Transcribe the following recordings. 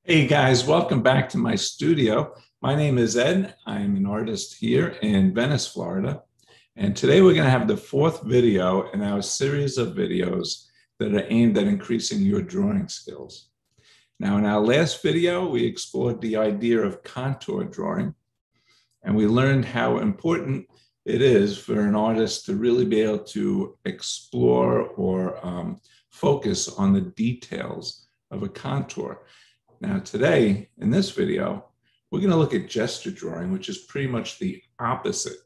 Hey guys, welcome back to my studio. My name is Ed. I'm an artist here in Venice, Florida. And today we're going to have the fourth video in our series of videos that are aimed at increasing your drawing skills. Now, in our last video, we explored the idea of contour drawing, and we learned how important it is for an artist to really be able to explore or focus on the details of a contour. Now today, in this video, we're going to look at gesture drawing, which is pretty much the opposite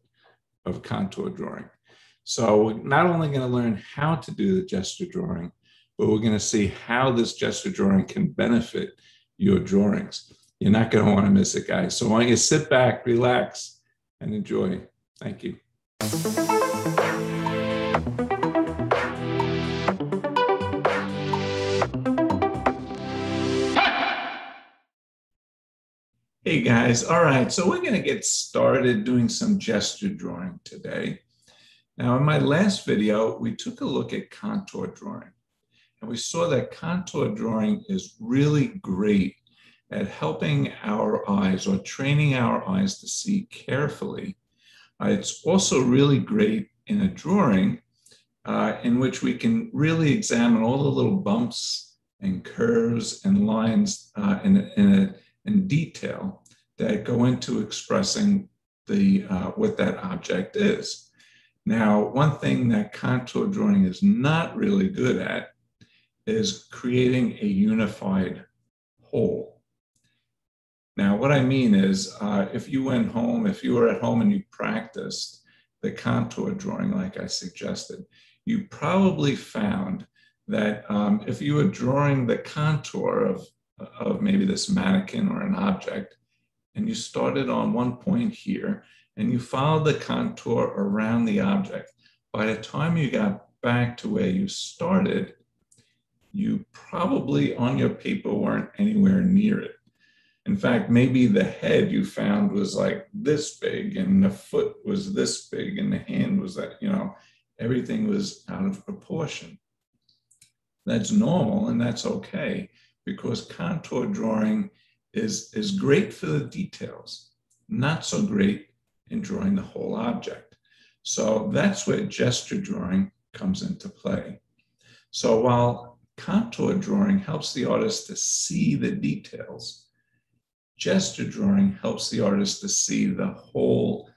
of contour drawing. So we're not only going to learn how to do the gesture drawing, but we're going to see how this gesture drawing can benefit your drawings. You're not going to want to miss it, guys. So why don't you sit back, relax, and enjoy. Thank you. Hey guys, all right, so we're going to get started doing some gesture drawing today. Now, in my last video, we took a look at contour drawing, and we saw that contour drawing is really great at helping our eyes or training our eyes to see carefully. It's also really great in a drawing in which we can really examine all the little bumps and curves and lines in detail that go into expressing what that object is. Now, one thing that contour drawing is not really good at is creating a unified whole. Now, what I mean is, if you were at home and you practiced the contour drawing like I suggested, you probably found that if you were drawing the contour of maybe this mannequin or an object, and you started on one point here, and you followed the contour around the object, by the time you got back to where you started, you probably on your paper weren't anywhere near it. In fact, maybe the head you found was like this big, and the foot was this big, and the hand was that, everything was out of proportion. That's normal, and that's okay, because contour drawing is great for the details, not so great in drawing the whole object. So that's where gesture drawing comes into play. So while contour drawing helps the artist to see the details, gesture drawing helps the artist to see the whole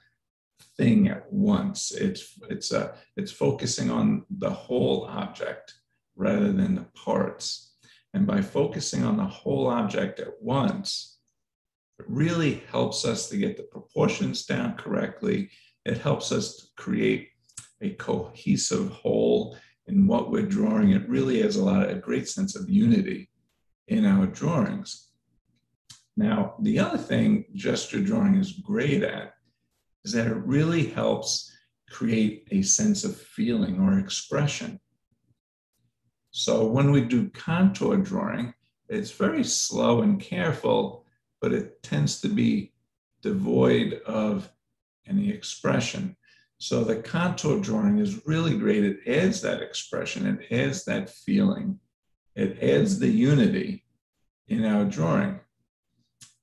thing at once. It's focusing on the whole object rather than the parts. And by focusing on the whole object at once, it really helps us to get the proportions down correctly. It helps us to create a cohesive whole in what we're drawing. It really has a great sense of unity in our drawings. Now, the other thing gesture drawing is great at is that it really helps create a sense of feeling or expression. So when we do contour drawing, it's very slow and careful, but it tends to be devoid of any expression. So the contour drawing is really great. It adds that expression, it adds that feeling, it adds the unity in our drawing.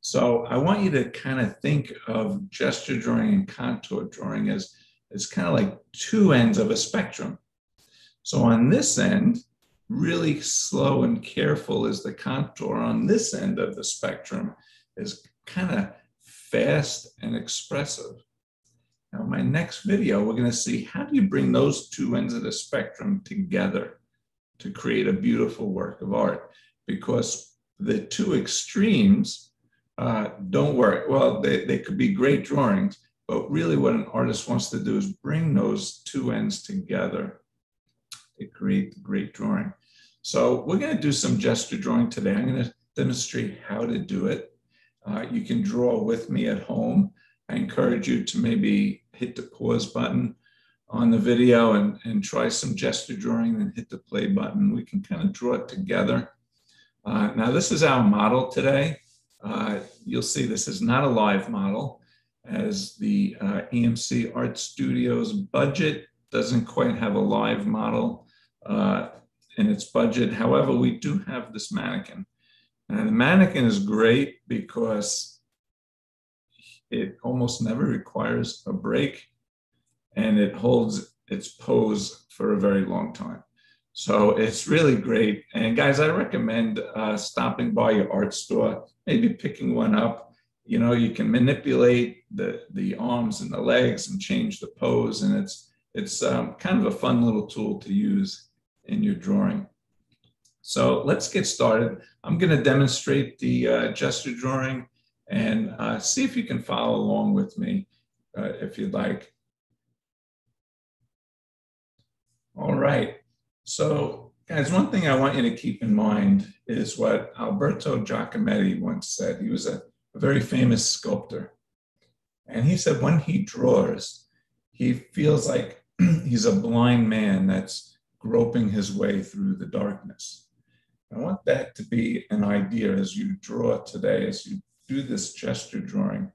So I want you to kind of think of gesture drawing and contour drawing as kind of like two ends of a spectrum. So on this end, really slow and careful is the contour. On this end of the spectrum is kind of fast and expressive. Now, in my next video, we're going to see how do you bring those two ends of the spectrum together to create a beautiful work of art, because the two extremes don't work. Well, they could be great drawings, but really what an artist wants to do is bring those two ends together to create the great drawing. So we're going to do some gesture drawing today. I'm going to demonstrate how to do it. You can draw with me at home. I encourage you to maybe hit the pause button on the video and try some gesture drawing, and hit the play button. We can kind of draw it together. Now, this is our model today. You'll see this is not a live model, as the EMC Art Studios budget doesn't quite have a live model in its budget. However, we do have this mannequin. And the mannequin is great because it almost never requires a break and it holds its pose for a very long time. So it's really great. And guys, I recommend stopping by your art store, maybe picking one up. You know, you can manipulate the arms and the legs and change the pose. And it's kind of a fun little tool to use in your drawing. So let's get started. I'm going to demonstrate the gesture drawing and see if you can follow along with me if you'd like. All right. So, guys, one thing I want you to keep in mind is what Alberto Giacometti once said. He was a very famous sculptor. And he said when he draws, he feels like he's a blind man that's groping his way through the darkness. I want that to be an idea as you draw today, as you do this gesture drawing.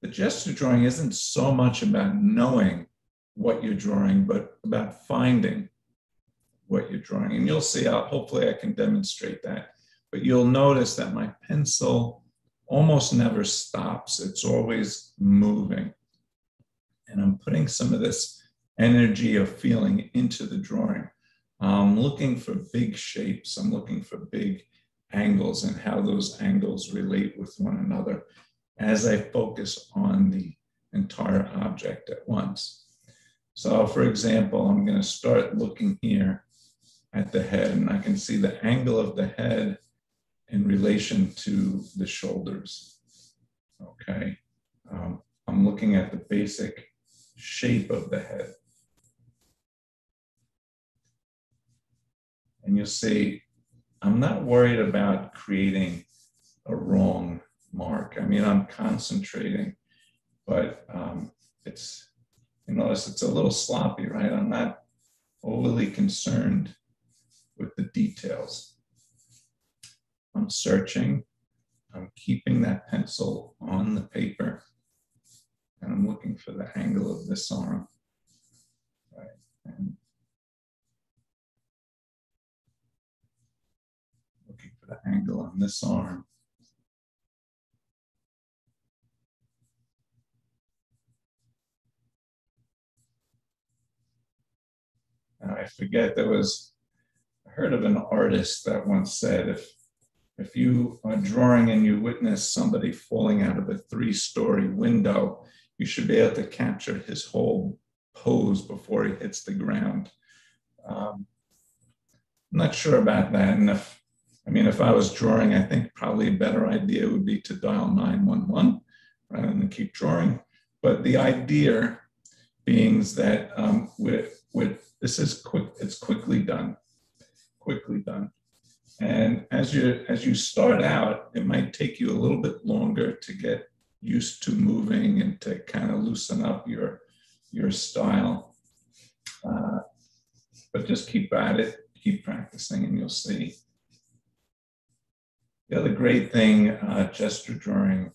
The gesture drawing isn't so much about knowing what you're drawing, but about finding what you're drawing. And you'll see, hopefully I can demonstrate that. But you'll notice that my pencil almost never stops. It's always moving. And I'm putting some of this energy of feeling into the drawing. I'm looking for big shapes. I'm looking for big angles and how those angles relate with one another as I focus on the entire object at once. So for example, I'm going to start looking here at the head, and I can see the angle of the head in relation to the shoulders. Okay. I'm looking at the basic shape of the head. And you'll see, I'm not worried about creating a wrong mark. I mean, I'm concentrating, but you notice it's a little sloppy, right? I'm not overly concerned with the details. I'm searching, I'm keeping that pencil on the paper, and I'm looking for the angle of this arm, right? And looking for the angle on this arm. And I forget, I heard of an artist that once said, if you are drawing and you witness somebody falling out of a 3-story window, you should be able to capture his whole pose before he hits the ground. I'm not sure about that. And if I was drawing, I think probably a better idea would be to dial 911 rather than keep drawing. But the idea being that this is quick, it's quickly done. And as you start out, it might take you a little bit longer to get used to moving and to kind of loosen up your style. But just keep at it, keep practicing, and you'll see. The other great thing gesture drawing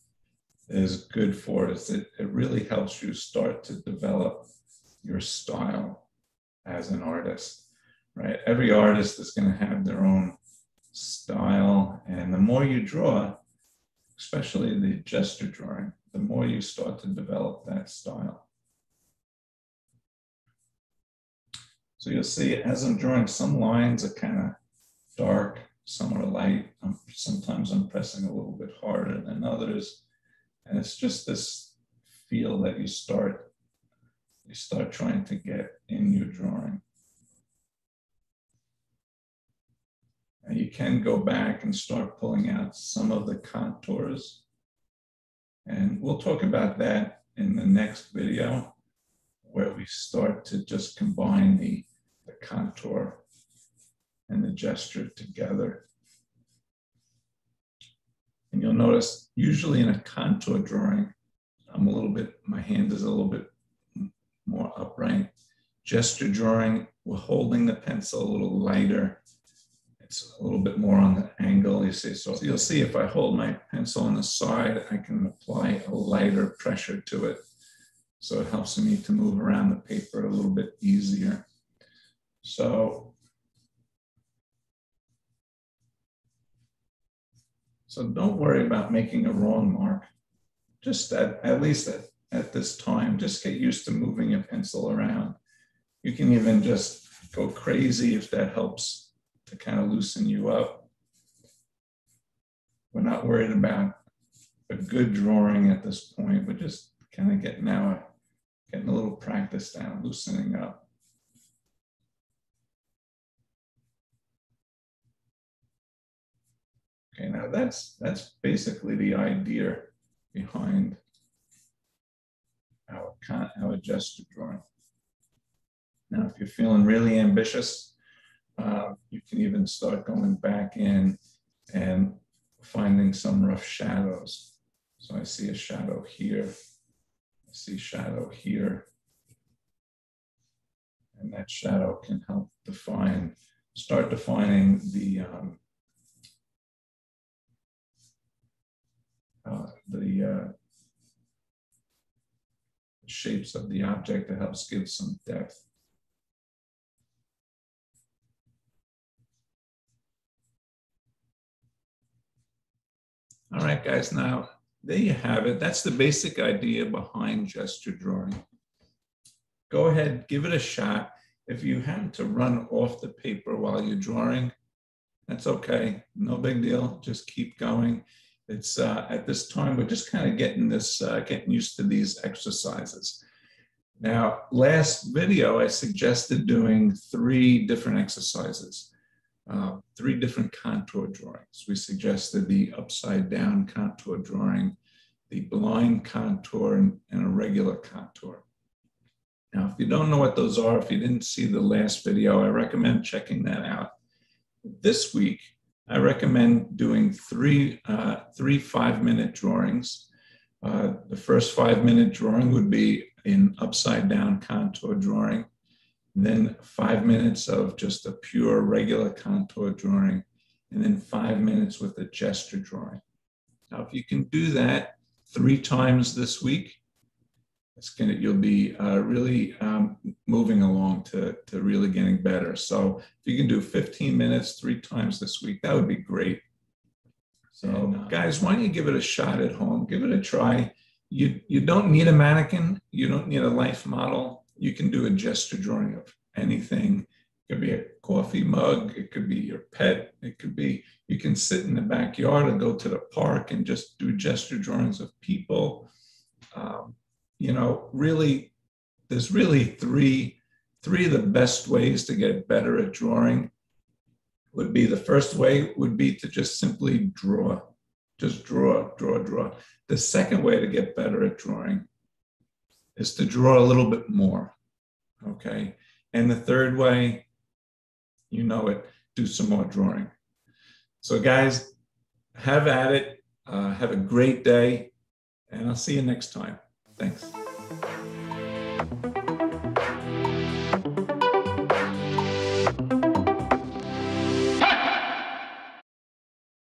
is good for is it really helps you start to develop your style as an artist, right? Every artist is going to have their own style, and the more you draw, especially the gesture drawing, the more you start to develop that style. So you'll see as I'm drawing, some lines are kind of dark, some are light. Sometimes I'm pressing a little bit harder than others, and it's just this feel that you start trying to get in your drawing. And you can go back and start pulling out some of the contours. And we'll talk about that in the next video, where we start to just combine the contour and the gesture together. And you'll notice, usually in a contour drawing, my hand is a little bit more upright. Gesture drawing, we're holding the pencil a little lighter. It's a little bit more on the angle, you see. So you'll see if I hold my pencil on the side, I can apply a lighter pressure to it. So it helps me to move around the paper a little bit easier. So So don't worry about making a wrong mark. Just at least at this time, just get used to moving your pencil around. You can even just go crazy if that helps to kind of loosen you up. We're not worried about a good drawing at this point. We're just kind of getting a little practice down, loosening up. Okay, now that's basically the idea behind our gesture drawing. Now, if you're feeling really ambitious, you can even start going back in and finding some rough shadows. So I see a shadow here, I see shadow here, and that shadow can help start defining the shapes of the object. That helps give some depth. All right, guys, now there you have it. That's the basic idea behind gesture drawing. Go ahead, give it a shot. If you happen to run off the paper while you're drawing, that's okay, no big deal, just keep going. It's at this time, we're just kind of getting used to these exercises. Now, last video, I suggested doing 3 different exercises. 3 different contour drawings. We suggested the upside down contour drawing, the blind contour, and a regular contour. Now, if you don't know what those are, if you didn't see the last video, I recommend checking that out. This week, I recommend doing 3 5-minute drawings. The first 5-minute drawing would be an upside down contour drawing. Then 5 minutes of just a pure regular contour drawing, and then 5 minutes with a gesture drawing. Now, if you can do that 3 times this week, you'll be really moving along to really getting better. So if you can do 15 minutes 3 times this week, that would be great. So guys, why don't you give it a shot at home? Give it a try. You don't need a mannequin. You don't need a life model. You can do a gesture drawing of anything. It could be a coffee mug. It could be your pet. It could be, you can sit in the backyard or go to the park and just do gesture drawings of people. You know, really, there's really three of the best ways to get better at drawing. The first way would be to just simply draw. Just draw. The second way to get better at drawing is to draw a little bit more, okay? And the third way, you know it, do some more drawing. So guys, have at it. Have a great day, and I'll see you next time. Thanks.